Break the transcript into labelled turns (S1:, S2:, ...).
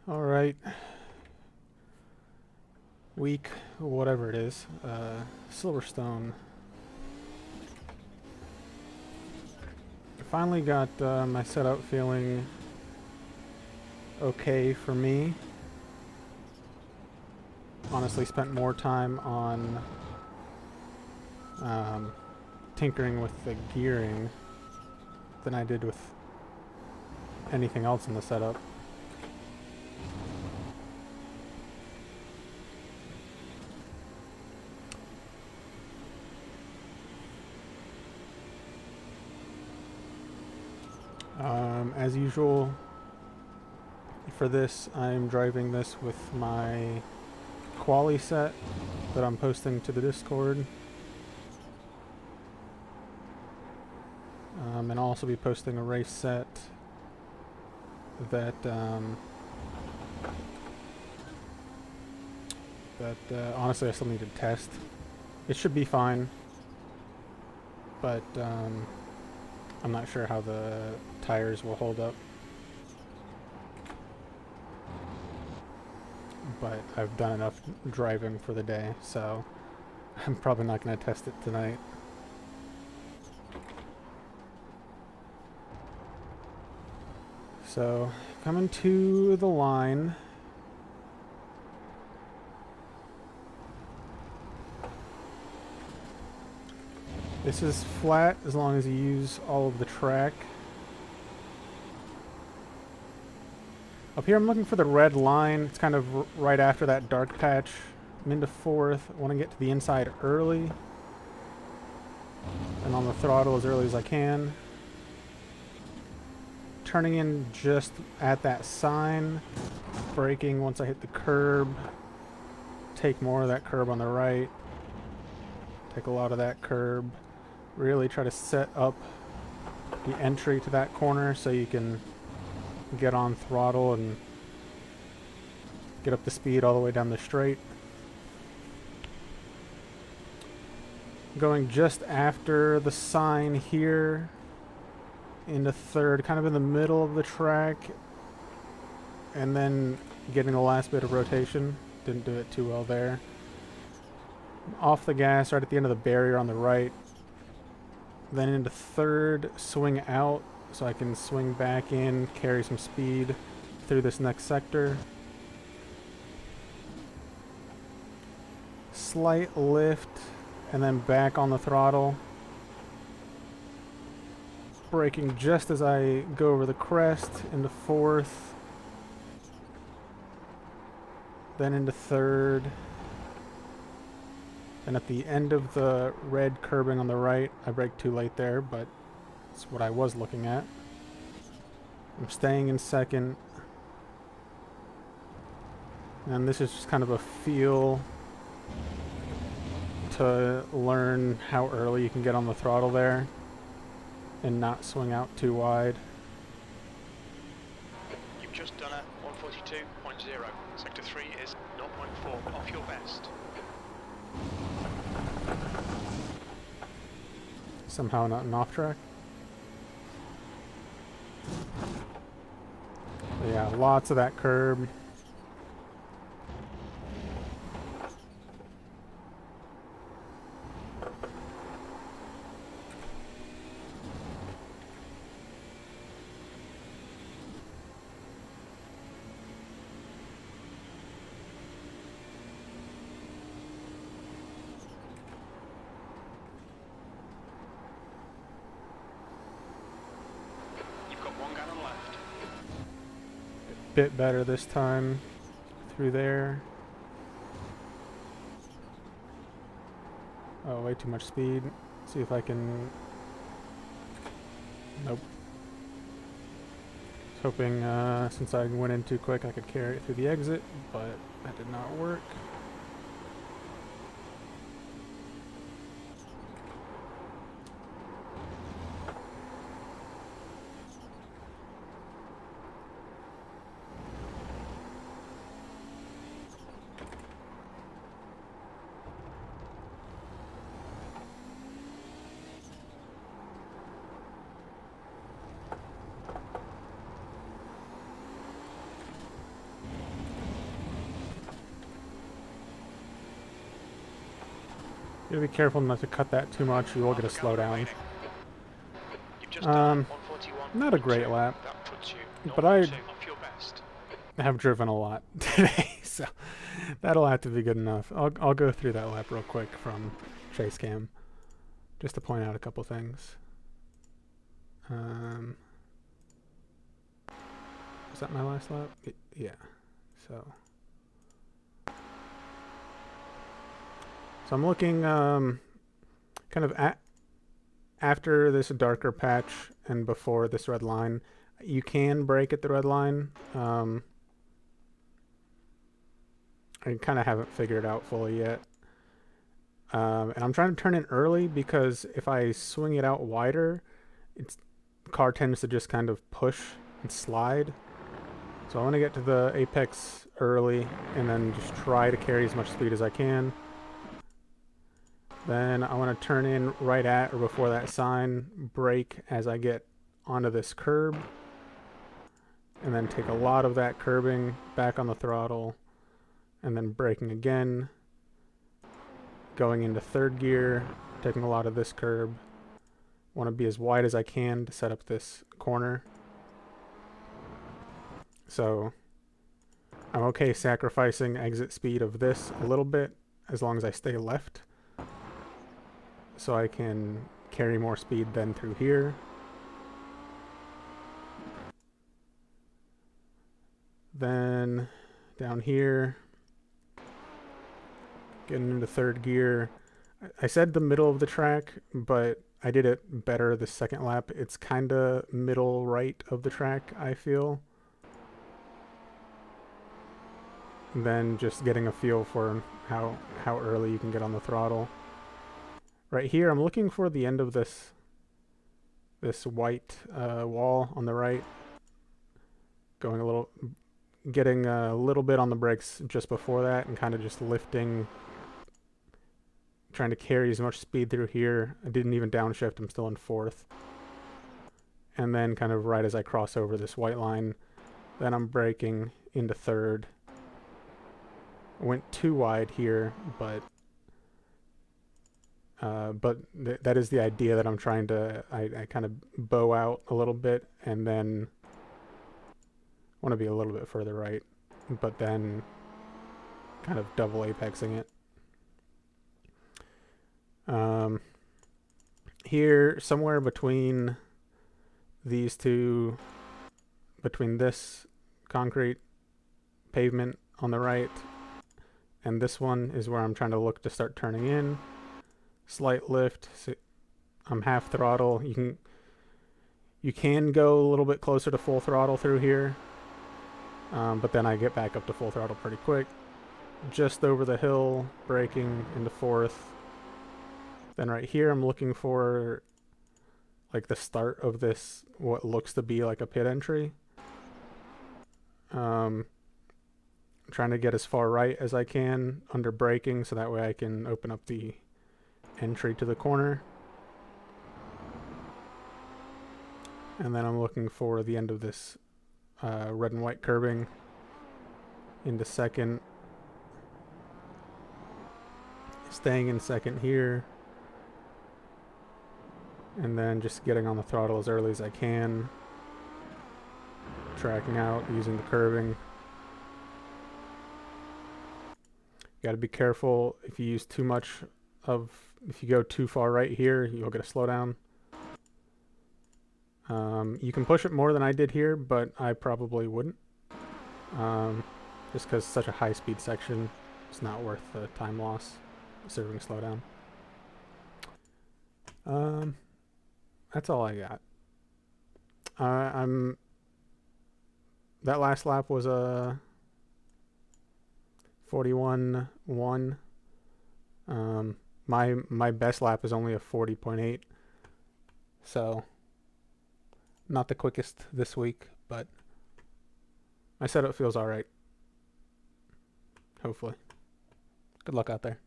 S1: All right, week, whatever it is, Silverstone. I finally got my setup feeling okay for me. Honestly, spent more time on tinkering with the gearing than I did with anything else in the setup. As usual, for this, I'm driving this with my quali set that I'm posting to the Discord. And I'll also be posting a race set that honestly I still need to test. It should be fine, but I'm not sure how the tires will hold up. But I've done enough driving for the day, so I'm probably not going to test it tonight. So, coming to the line. This is flat as long as you use all of the track. Up here I'm looking for the red line. It's kind of right after that dark patch. I'm into fourth. I want to get to the inside early. And on the throttle as early as I can. Turning in just at that sign. Braking once I hit the curb. Take more of that curb on the right. Take a lot of that curb. Really try to set up the entry to that corner so you can get on throttle and get up the speed all the way down the straight. Going just after the sign here into third, kind of in the middle of the track, and then getting the last bit of rotation. Didn't do it too well there. Off the gas right at the end of the barrier on the right. Then into third, swing out so I can swing back in, carry some speed through this next sector. Slight lift and then back on the throttle. Braking just as I go over the crest into fourth. Then into third. And at the end of the red curbing on the right, I braked too late there, but it's what I was looking at. I'm staying in second. And this is just kind of a feel to learn how early you can get on the throttle there and not swing out too wide.
S2: You've just done a 142.0. Sector 3 is 0.4 off your best.
S1: Somehow not an off track. But yeah, lots of that curb. Bit better this time through there. Oh, way too much speed. See if I can... Nope. I was hoping since I went in too quick I could carry it through the exit, but that did not work. gotta be careful not to cut that too much. You will get a slowdown.
S2: You've just done
S1: Not a
S2: 141.2.
S1: great lap,
S2: That puts you
S1: but I
S2: 0.2 off your best.
S1: have driven a lot today, so that'll have to be good enough. I'll go through that lap real quick from Chase Cam, just to point out a couple things. Was that my last lap? Yeah. So I'm looking kind of after this darker patch and before this red line. You can brake at the red line. I kind of haven't figured it out fully yet. And I'm trying to turn in early because if I swing it out wider, the car tends to just kind of push and slide. So I want to get to the apex early and then just try to carry as much speed as I can. Then I want to turn in right at or before that sign, brake as I get onto this curb, and then take a lot of that curbing back on the throttle, and then braking again, going into third gear, taking a lot of this curb. Want to be as wide as I can to set up this corner. So I'm okay sacrificing exit speed of this a little bit as long as I stay left, so I can carry more speed then through here. Then down here, getting into third gear. I said the middle of the track, but I did it better the second lap. It's kind of middle right of the track, I feel. And then just getting a feel for how early you can get on the throttle. Right here, I'm looking for the end of this white wall on the right. Getting a little bit on the brakes just before that, and kind of just lifting, trying to carry as much speed through here. I didn't even downshift, I'm still in fourth. And then kind of right as I cross over this white line, then I'm braking into third. I went too wide here, but that is the idea that I'm trying to, I kind of bow out a little bit and then want to be a little bit further right, but then kind of double apexing it. Here, somewhere between these two, between this concrete pavement on the right and this one is where I'm trying to look to start turning in. Slight lift. So I'm half throttle. You can go a little bit closer to full throttle through here, but then I get back up to full throttle pretty quick. Just over the hill, braking into fourth. Then right here, I'm looking for like the start of this, what looks to be like a pit entry. Trying to get as far right as I can under braking, so that way I can open up the entry to the corner. And then I'm looking for the end of this red and white curbing into second. Staying in second here. And then just getting on the throttle as early as I can. Tracking out, using the curbing. You got to be careful if you use too much if you go too far right here, you'll get a slowdown. You can push it more than I did here, but I probably wouldn't. Just because it's such a high speed section, it's not worth the time loss serving a slowdown. That's all I got. That last lap was a 41.1. My best lap is only a 40.8. So not the quickest this week, but my setup feels all right. Hopefully. Good luck out there.